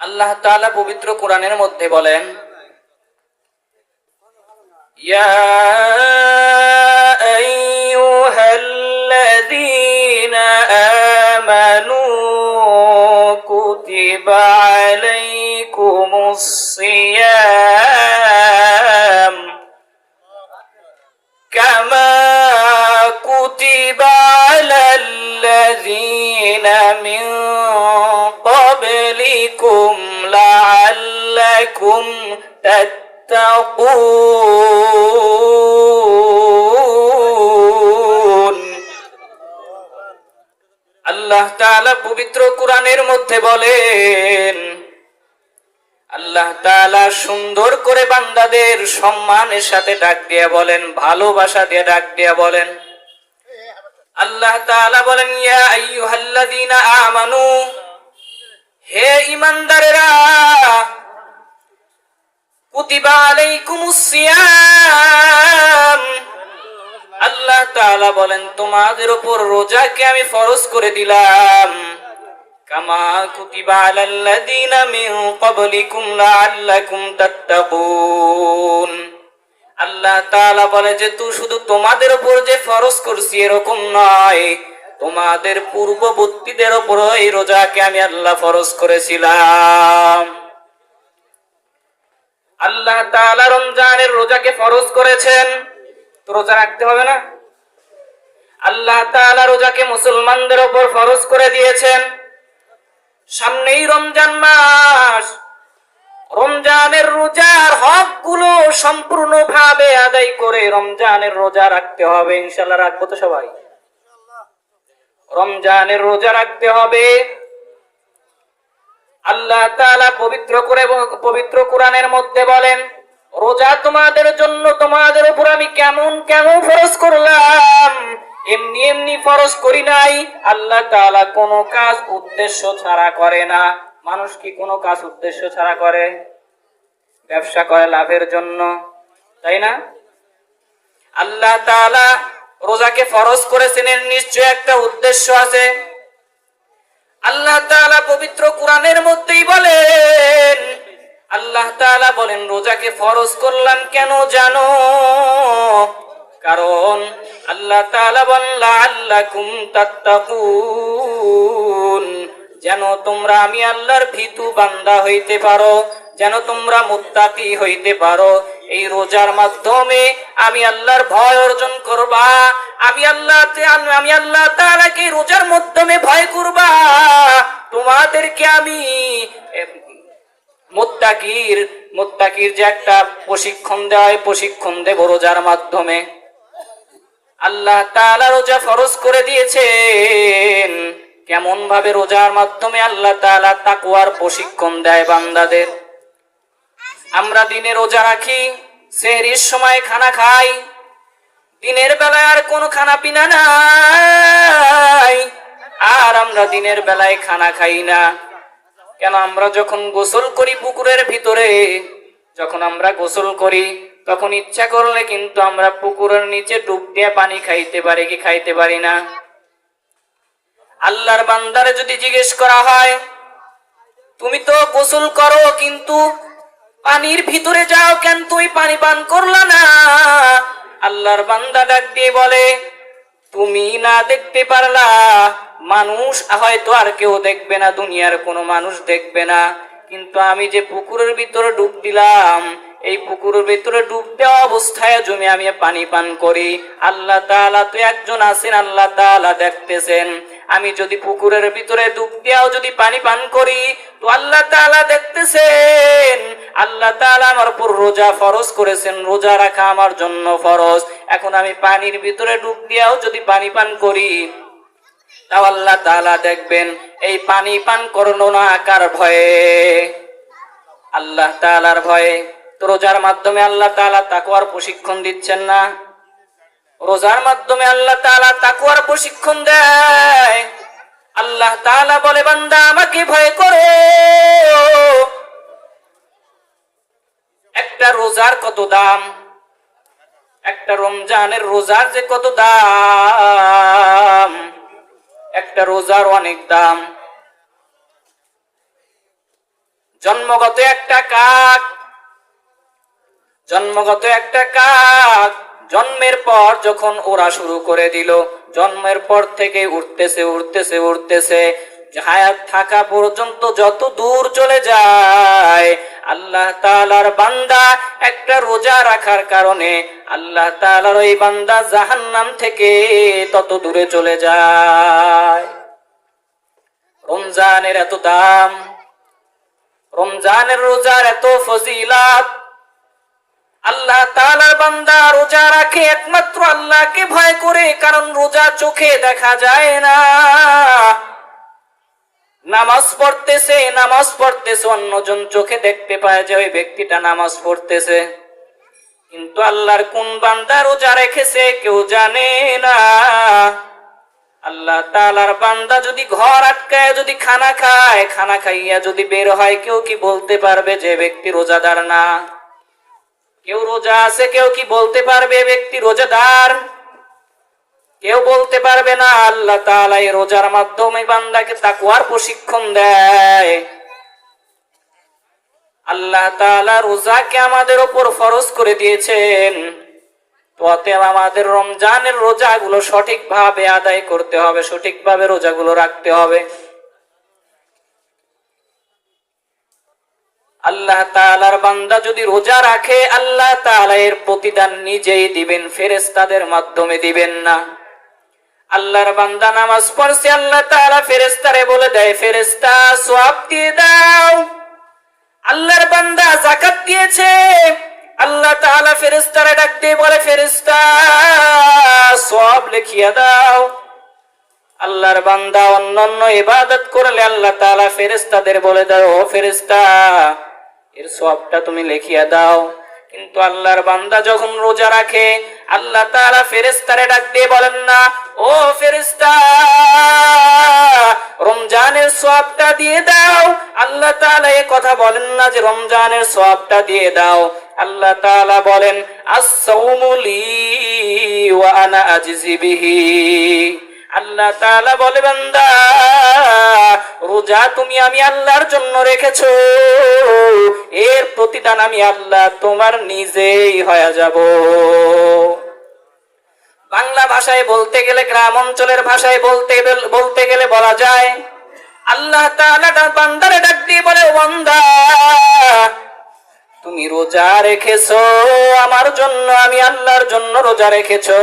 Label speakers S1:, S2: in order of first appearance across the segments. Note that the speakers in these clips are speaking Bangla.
S1: আল্লাহ তাআলা পবিত্র কোরআনের মধ্যে বলেন, ইয়া আইয়ুহাল্লাযীনা আমানু কুতিবা আলাইকুমুস সিয়াম কামা কুতিবা আলাল্লাযীনা মিন ক্বাবলিকুম লাআল্লাকুম তাত্তাকুন। আল্লাহ তাআলা পবিত্র কোরআনের মধ্যে বলেন, আল্লাহ তাআলা সুন্দর করে বান্দাদের সম্মানের সাথে ডাক দিয়ে বলেন, ভালোবাসা দিয়ে ডাক দিয়ে বলেন। আল্লাহ তাআলা বলেন, ইয়া আইয়ুহাল্লাযীনা আমানু, হে ঈমানদারেরা, কুতিবা আলাইকুমুস সিয়াম, আল্লাহ তাআলা বলেন তোমাদের উপর রোজাকে আমি ফরজ করে দিলাম, কামা কুতিবা আলাল্লাযীনা মিন ক্বাবলিকুম লাআল্লাকুম তাত্তাকুন। আল্লাহ তাআলা বলে যে তুই শুধু তোমাদের উপর যে ফরজ করছি এরকম নয়, তোমাদের পূর্ববর্তীদের উপর এই রোজাকে আমি আল্লাহ ফরজ করেছিলাম। আল্লাহ তাআলা রমজানের রোজাকে ফরজ করেছেন, তো রোজা রাখতে হবে না? আল্লাহ তাআলা রোজাকে মুসলমানদের উপর ফরজ করে দিয়েছেন। সামনেই রমজান মাস, রমজানের রোজার হকগুলো সম্পূর্ণভাবে আদায় করে রমজানের রোজা রাখতে হবে। ইনশাআল্লাহ রাখবো তো সবাই? রমজানের রোজা রাখতে হবে। আল্লাহ তাআলা পবিত্র কোরআনের মধ্যে বলেন, রোজা তোমাদের জন্য তোমাদের উপর আমি কেমন ফরজ করলাম, এমনি এমনি ফরজ করি নাই। আল্লাহ তাআলা কোনো কাজ উদ্দেশ্য ছাড়া করে না। মানুষ কি কোনো কাজ উদ্দেশ্য ছাড়া করে? ব্যবসা করে লাভের জন্য, তাই না? আল্লাহ তাআলা রোজাকে ফরজ করেছেন, এর নিশ্চয় একটা উদ্দেশ্য আছে। আল্লাহ তাআলা পবিত্র কোরআনের মধ্যেই বলেন, আল্লাহ তাআলা বলেন রোজাকে ফরজ করলাম কেন জানো? কারণ আল্লাহ তাআলা বলেন লাআল্লাকুম তাত্তাকুন, যেন তোমরা আমি আল্লাহর ভীতু বান্দা হইতে পারো, যেন তোমরা মুত্তাকি হইতে পারো। এই রোজার মাধ্যমে আমি আল্লাহর ভয় অর্জন করবা, আমি আল্লাহ তাআলাকে রোজার মাধ্যমে ভয় করবা। তোমাদেরকে আমি মুত্তাকির যে একটা প্রশিক্ষণ দেয়, প্রশিক্ষণ দেব রোজার মাধ্যমে। আল্লাহ তাআলা রোজা ফরজ করে দিয়েছেন। কেমন ভাবে? রোজার মাধ্যমে আল্লাহ তাআলা তাকওয়ার প্রশিক্ষণ দেয় বান্দাদের। আমরা দিনে রোজা রাখি, সেহরির সময় খানা খাই, দিনের বেলায় আর কোনো খানা পিনা নাই, আর আমরা দিনের বেলায় খানা খাই না কেন? আমরা যখন গোসল করি পুকুরের ভিতরে, যখন আমরা গোসল করি তখন ইচ্ছা করলে কিন্তু আমরা পুকুরের নিচে ডুব দিয়ে পানি খাইতে পারি কি খাইতে পারি না? আল্লাহর বান্দারে যদি জিজ্ঞেস করা হয়, তুমি তো গোসল করো কিন্তু পানির ভিতরে যাও কেন, তুই পানি পান করলা না? আল্লাহর বান্দা ডাক দিয়ে বলে, তুমি না দেখতে পারলা, মানুষ হয়তো আর কেউ দেখবে না, দুনিয়ার কোনো মানুষ দেখবে না, কিন্তু আমি যে পুকুরের ভিতরে ডুব দিলাম, এই পুকুরের ভিতরে ডুব দেওয়া অবস্থায় জমি আমি পানি পান করি। আল্লাহ তাআলা তো একজন আছেন, আল্লাহ তাআলা দেখতেছেন। আমি যদি পুকুরের ভিতরে ডুব দিয়াও যদি পানি পান করি তো আল্লাহ তাআলা দেখতেছেন। আল্লাহ তাআলা আমার উপর রোজা ফরজ করেছেন, রোজা রাখা আমার জন্য ফরজ। এখন আমি পানির ভিতরে ডুব দিয়াও যদি পানি পান করি তাও আল্লাহ তাআলা দেখবেন। এই পানি পান করলো না কার ভয়ে? আল্লাহ তাআলার ভয়ে। তো রোজার মাধ্যমে আল্লাহ তাআলা তাকওয়ার প্রশিক্ষণ দিচ্ছেন না? রোজার মাধ্যমে আল্লাহ তাআলা তাকওয়ার প্রশিক্ষণ দেয়। আল্লাহ তাআলা বলে, বান্দা আমাকে ভয় করো। একটা রোজার কত দাম, একটা রমজানের রোজার যে কত দাম, একটা রোজার অনেক দাম। জন্মগত একটা কাক, জন্মের পর যখন ওরা শুরু করে দিল, জন্মের পর থেকে উঠতেছে হায়াত থাকা পর্যন্ত যত দূর চলে যায়, আল্লাহ তাআলার বান্দা একটা রোজা রাখার কারণে আল্লাহ তাআলার ওই বান্দা জাহান্নাম থেকে তত দূরে চলে যায়। রমজানের এত দাম, রমজানের রোজার এত ফজিলাত। আল্লাহ তাআলার বান্দা রোজা রাখে একমাত্র আল্লাহকে ভয় করে, কারণ রোজা চোখে দেখা যায় না। নামাজ পড়তেছে অন্যজন চোখে দেখতে পায় যে ওই ব্যক্তিটা নামাজ পড়তেছে, কিন্তু আল্লাহর কোন বান্দা রোজা রেখেছে কেউ জানে না। আল্লাহ তাআলার বান্দা যদি ঘর আটকায় যদি খানা খায়, খানা খাইয়া যদি বের হয়, কেউ কি বলতে পারবে যে ব্যক্তি রোজাদার না? কেউ রোজা আছে, কেউ কি বলতে পারবে ব্যক্তি রোজাদার? কেউ বলতে পারবে না। আল্লাহ তাআলা এই রোজার মাধ্যমে বান্দাকে তাকওয়ার প্রশিক্ষণ দেয়। আল্লাহ তাআলা রোজাকে আমাদের উপর ফরজ করে দিয়েছেন, তো অতএব আমাদের রমজানের রোজাগুলো সঠিকভাবে আদায় করতে হবে, সঠিকভাবে রোজাগুলো রাখতে হবে। আল্লাহ তাআলার বান্দা যদি রোজা রাখে, আল্লাহ তাআলা এর প্রতিদান নিজেই দিবেন, ফেরেশতাদের মাধ্যমে দিবেন না। আল্লাহর বান্দা নামাজ পড়ছে, আল্লাহ তাআলা ফেরেশতারে বলে দেয়, ফেরেশতা সওয়াব দিয়ে দাও। আল্লাহর বান্দা যাকাত দিয়েছে, আল্লাহ তাআলা ফেরেশতারে ডাক দিয়ে বলে, ফেরেশতা সওয়াব লিখিয়ে দাও। আল্লাহর বান্দা অন্যান্য ইবাদত করলে আল্লাহ তাআলা ফেরেশতাদের বলে দাও, ও ফেরেশতা এর সওয়াবটা তুমি লিখিয়ে দাও। কিন্তু আল্লাহর বান্দা যখন রোজা রাখে, আল্লাহ তাআলা ফেরেশতারে ডাক দিয়ে বলেন না, ও ফেরেশতা রমজানের সওয়াবটা দিয়ে দাও। আল্লাহ তাআলা এই কথা বলেন না যে রমজানের সওয়াবটা দিয়ে দাও। আল্লাহ তাআলা বলেন, আস-সাওমু লি ওয়া আনা আজজি বিহি। আল্লাহ তাআলা বলে, বান্দা রোজা তুমি আমি আল্লাহর জন্য রেখেছো, এর প্রতিদান আমি আল্লাহ তোমার নিজেই হয়ে যাব। বাংলা ভাষায় বলতে গেলে, গ্রাম অঞ্চলের ভাষায় বলতে গেলে বলা যায়, আল্লাহ তাআলা বান্দারে ডাক দিয়ে বলে, বান্দা তুমি রোজা রেখেছো আমার জন্য, আমি আল্লাহর জন্য রোজা রেখেছো,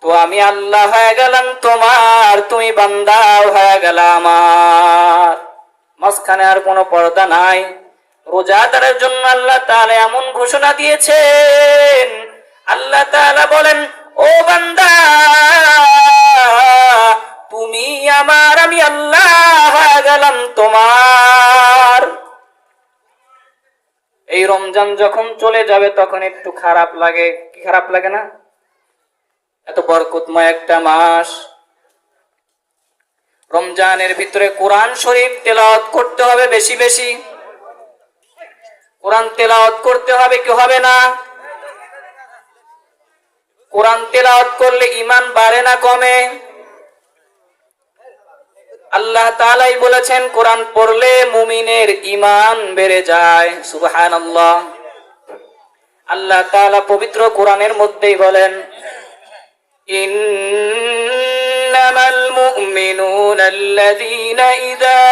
S1: তো আমি আল্লাহ হয়ে গেলাম তোমার, তুমি বান্দাও হয়ে গেল আমার। মাঝখানে আর কোনো পর্দা নাই। রোজাদারের জন্য আল্লাহ তাআলা এমন ঘোষণা দিয়েছেন, আল্লাহ তাআলা বলেন, ও বান্দা তুমি আমার, আমি আল্লাহ হয়ে গেলাম তোমার। এই রমজান যখন চলে যাবে তখন একটু খারাপ লাগে, কি খারাপ লাগে না? এত বরকতময় একটা মাস, রমজানের ভিতরে কোরআন শরীফ তেলাওয়াত করতে হবে, বেশি বেশি কোরআন তেলাওয়াত করতে হবে, কি হবে না? কোরআন তেলাওয়াত করলে ঈমান বাড়ে না কমে? আল্লাহ তাআলাই বলেছেন, কোরআন পড়লে মুমিনের ঈমান বেড়ে যায়। সুবহানাল্লাহ। আল্লাহ তাআলা পবিত্র কোরআনের মধ্যেই বলেন, ইন্নামাল মুমিনুনা আল্লাযীনা ইযা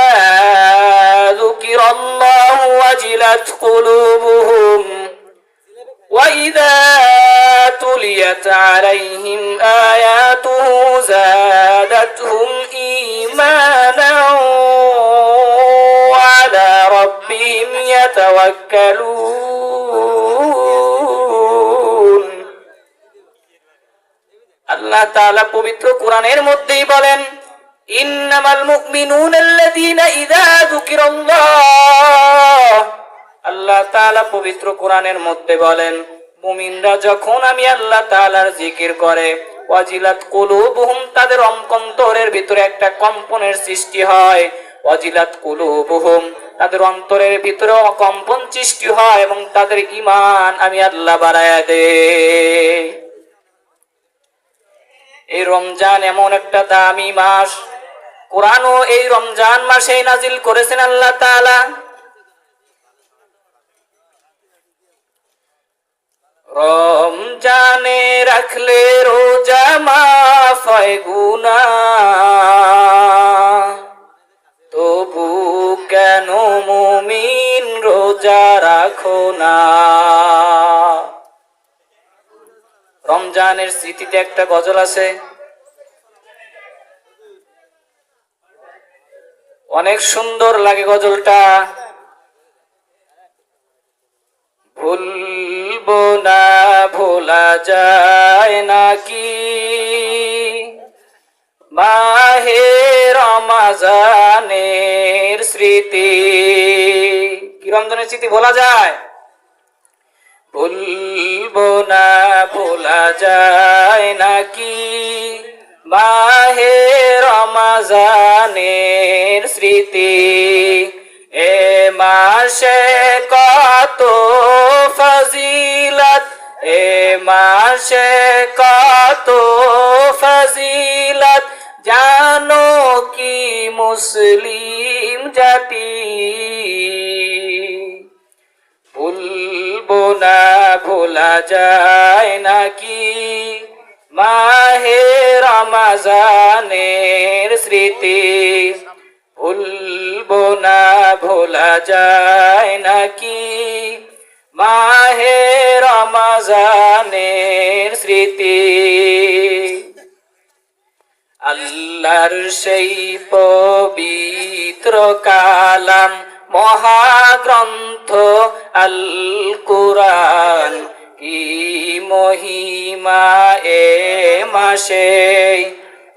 S1: যুকিরাল্লাহু ওয়াজিলাত কুলুবুহুম ওয়া ইযা তুলিয়াত আলাইহিম আয়াতুহু যাদাতহুম ঈমানাও ওয়া আলা রাব্বিহিম ইয়াতাওয়াক্কালুন। আল্লাহ তাআলা পবিত্র কোরআনের মধ্যেই বলেন, ইন্নামাল মুমিনুনা আল্লাযীনা ইযা যুকিরাল্লাহ। আল্লাহ তাআলা পবিত্র কোরআনের মধ্যে বলেন, মুমিনরা যখন আমি আল্লাহ তাআলার জিকির করে, ওয়াজিলাত কুলুবুহুম তাদের অন্তরের ভিতরে একটা কম্পনের সৃষ্টি হয়, ওয়াজিলাত কুলুবুহুম তাদের অন্তরের ভিতরে কম্পন সৃষ্টি হয় এবং তাদের ঈমান আমি আল্লাহ বাড়ায়া দেই। এই রমজান এমন একটা দামি মাস, কোরআনও এই রমজান মাসেই নাজিল করেছেন আল্লাহ তাআলা। রমজানে রাখলে রোজা মাফ হয় গুনাহ, তবু কেন মুমিন রোজা রাখো না? রমজানের স্মৃতিতে একটা গজল আছে, অনেক সুন্দর লাগে গজলটা। ভুলবো না ভোলা যায় নাকি মাহে রমজানের স্মৃতি। কি রমজানের স্মৃতি ভোলা যায়? ভুলবো না ভোলা যায় নাকি মাহে রমজানের স্মৃতি। এ মাসে কত ফজিলত, এ মাসে কত ফজিলত, জানো কি মুসলিম জাতি? ভুলবো না ভোলা যায় নাকি মাহে রমজানের স্মৃতি। ভুলবো না ভোলা যায় নাকি মাহে রমজানের স্মৃতি। আল্লাহর সেই পবিত্র কালাম মহাগ্রন্থ আল কুরআন, কি মহিমা এ মাসে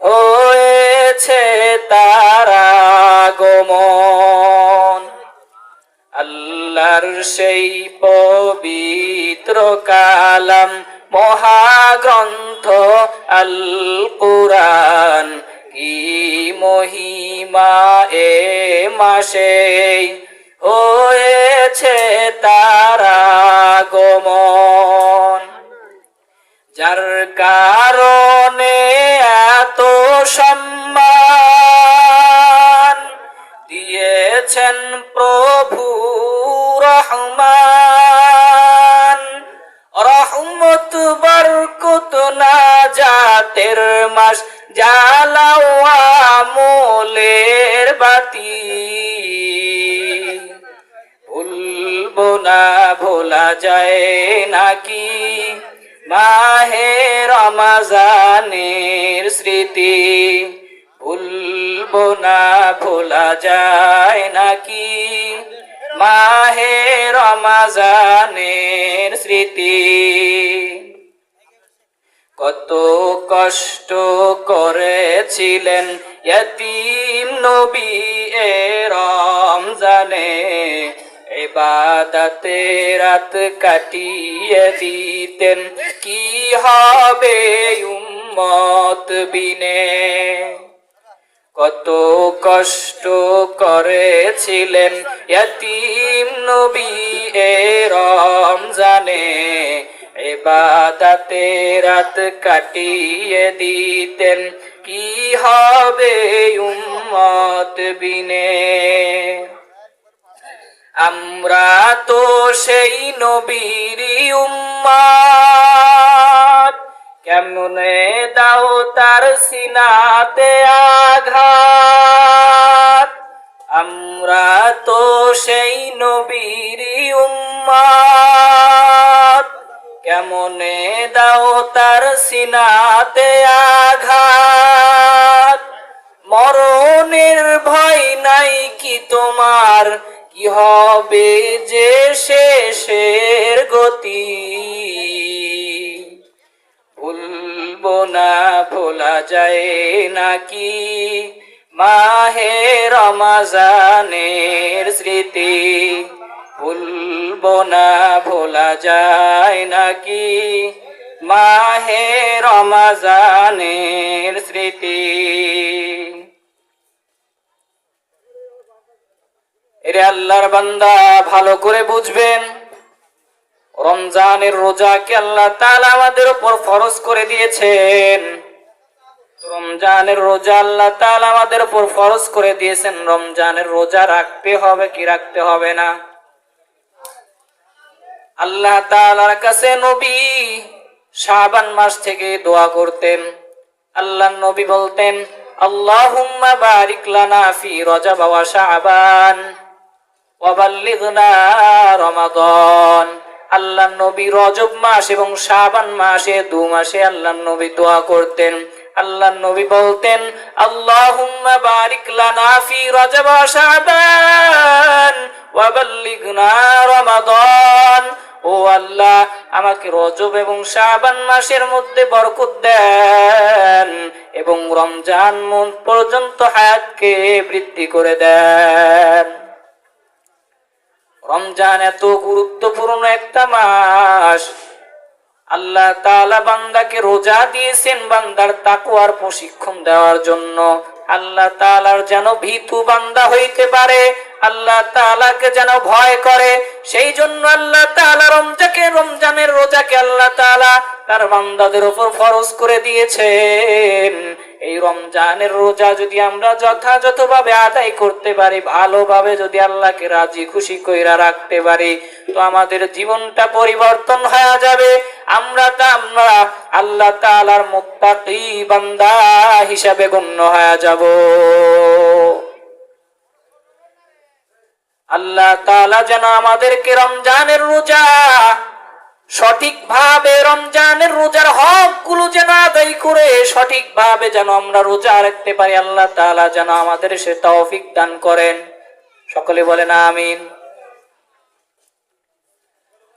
S1: হয়েছে তার আগমন। আল্লাহর সেই পবিত্র কালাম মহাগ্রন্থ আল কুরআন, কি মহিমা এ মাসে হয়েছে তার আগমন। যার কারণে এত সম্মান দিয়েছেন প্রভু রহমান, রহমত বরকত নাজাতের মাস, জ্বালাও আমলের বাতি। ভুলবো না ভোলা যায় নাকি মাহে রমজানের স্মৃতি। ভুলবো না ভোলা যায় নাকি মাহে রমজানের স্মৃতি। কত কষ্ট করেছিলেন ইয়তীম নবী এ রমজানে, ইবাদতে রাত কাটিয়ে দিতেন, কি হবে উম্মত বিনে। কত কষ্ট করেছিলেন ইয়তীম নবী এ রমজানে, ইবাদতে রাত কাটিয়ে দিতেন, কি হবে উম্মত বিনে। আমরা তো সেই নবীর উম্মত, কেমনে দাও তার সিনাতে আঘাত। আমরা তো সেই নবীর উম্মত, কেমনে দাও তার সিনাতে আঘাত। মরণের ভয় নাই কি তোমার, কি হবে যে শেষের গতি। ভুলবো না ভোলা যায় নাকি মাহে রমজানের স্মৃতি। ভুলবো না ভোলা যায় নাকি মাহে রমজানের স্মৃতি। এরে আল্লাহর বান্দা, ভালো করে বুঝবেন, রমজানের রোজাকে আল্লাহ তাআলা আমাদের উপর ফরজ করে দিয়েছেন। রমজানের রোজা আল্লাহ তাআলা আমাদের উপর ফরজ করে দিয়েছেন। রমজানের রোজা রাখতে হবে কি রাখতে হবে না? আল্লাহ তাআলার কাছে নবী শাবান মাস থেকে দোয়া করতেন। আল্লাহ নবী বলতেন, আল্লাহুম্মা বারিক লানা ফি রজব ওয়া শাবান ওয়া বাল্লিগনা রমাদান। আল্লাহ নবী রজব মাস এবং শাবান মাসে 2 মাসে আল্লাহ নবী দোয়া করতেন। আল্লাহ নবী বলতেন, আল্লাহুম্মা বারিক লানা ফি রজব ওয়া শাবান ওয়া বাল্লিগনা রমাদান। ও আল্লাহ, আমাকে রজব এবং শাবান মাসের মধ্যে বরকত দেন এবং রমজান পর্যন্ত হায়াতকে বৃদ্ধি করে দেন। রমজান এত গুরুত্বপূর্ণ একটা মাস। আল্লাহ তাআলা বান্দাকে রোজা দিয়েছেন বান্দার তাকওয়ার প্রশিক্ষণ দেওয়ার জন্য। আল্লাহ তাআলার যেন ভীতু বান্দা হইতে পারে, আল্লাহ তাআলাকে যেন ভয় করে। সেই জন্য আল্লাহ তাআলা রমজানের রোজাকে আল্লাহ তাআলা তার বান্দাদের উপর ফরজ করে দিয়েছেন। এই রমজানের রোজা যদি আমরা যথাযথভাবে আদায় করতে পারি, ভালোভাবে যদি আল্লাহকে রাজি খুশি কইরা রাখতে পারি, তো আমাদের জীবনটা পরিবর্তন হয়ে যাবে। আমরা আল্লাহ তাআলার মুত্তাকি বান্দা হিসাবে গণ্য হয়ে যাব। আল্লাহ তাআলা যেন আমাদেরকে রমজানের রোজা সঠিকভাবে, রমজানের রোজার হকগুলো যেন আদায় করে সঠিকভাবে যেন আমরা রোজা রাখতে পারি, আল্লাহ তাআলা যেন আমাদের সে তৌফিক দান করেন। সকলে বলেন আমিন।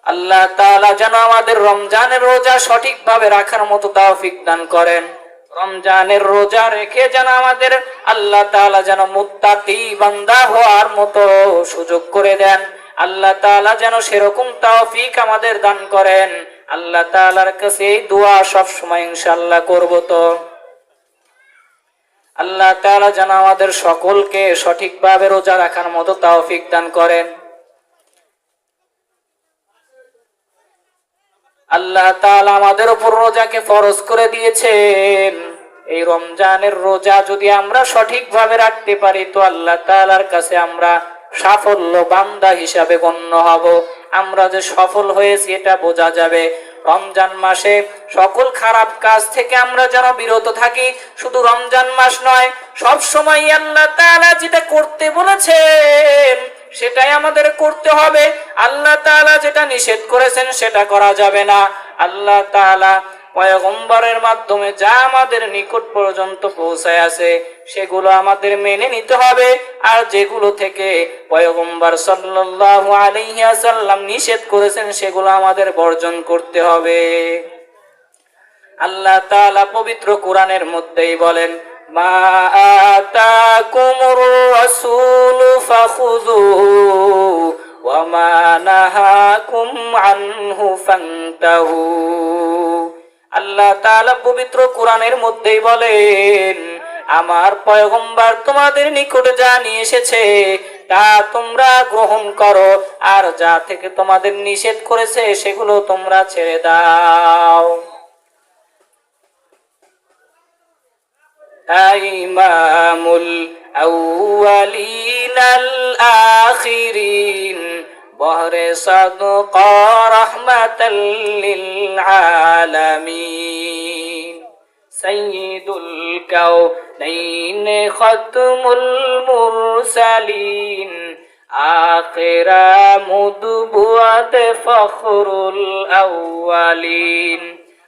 S1: আল্লাহ তাআলা যেন আমাদের রমজানের রোজা সঠিকভাবে রাখার মতো তৌফিক দান করেন। রমজানের রোজা রেখে যেন আমাদের আল্লাহ তাআলা যেন মুত্তাকি বান্দা হওয়ার মতো সুযোগ করে দেন। আল্লাহ তাআলা যেন সেরকম তৌফিক আমাদের দান করেন। আল্লাহ তাআলার কাছে এই দোয়া সব সময় ইনশাআল্লাহ করব। তো আল্লাহ তাআলা যেন আমাদের সকলকে সঠিকভাবে রোজা রাখার মতো তৌফিক দান করেন। আল্লাহ তাআলা আমাদের উপর রোজাকে ফরজ করে দিয়েছেন। এই রমজানের রোজা যদি আমরা সঠিকভাবে রাখতে পারি, তো আল্লাহ তাআলার কাছে আমরা সাফল্য বান্দা হিসাবে গণ্য হব। আমরা যে সফল হয়েছি এটা বোঝা যাবে। রমজান মাসে সকল খারাপ কাজ থেকে আমরা যেন বিরত থাকি। শুধু রমজান মাস নয়, সব সময় আল্লাহ তাআলা যেটা করতে বলেছেন সেটাই আমাদের করতে হবে। আল্লাহ তাআলা যেটা নিষেধ করেছেন সেটা করা যাবে না। আল্লাহ তাআলা পয়গম্বরের মাধ্যমে যা আমাদের নিকট পর্যন্ত পৌঁছায় আছে সেগুলো আমাদের মেনে নিতে হবে, আর যেগুলো থেকে পয়গম্বর সাল্লাল্লাহু আলাইহি ওয়াসাল্লাম নিষেধ করেছেন সেগুলো আমাদের বর্জন করতে হবে। আল্লাহ তাআলা পবিত্র কোরআনের মধ্যেই বলেন, মা আতাকুমুর রাসূলু ফাখুযুহু ওয়া মা নাহাকুম আনহু ফান্তাহু। আল্লাহ তাআলা পবিত্র কোরআনের মধ্যেই বলেন, আমার পয়গম্বর তোমাদের নিকটে যা নিয়ে এসেছে তা তোমরা গ্রহণ করো, আর যা থেকে তোমাদের নিষেধ করেছে সেগুলো তোমরা ছেড়ে দাও। ইমামুল আউয়ালিন আল আখিরিন বহরে সাদকা রাহমাতাল লিল আলামিন সাইয়্যিদুল কাউনাইন খাতমুল মুরসালিন আখিরা মুদবুয়াত ফখরুল আউয়ালিন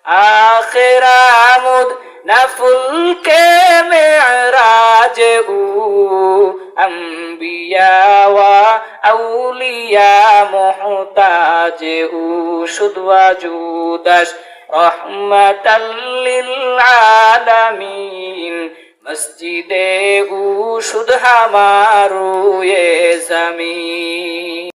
S1: আখিরা মুদ নফুল কে মেরাজ উ আম্বিয়া ওয়া আউলিয়া মুহতাজ উ শুদওয়া জুদাস রহমাতাল লিল আলামিন মসজিদে উ শুদ হামারু এ জমিন।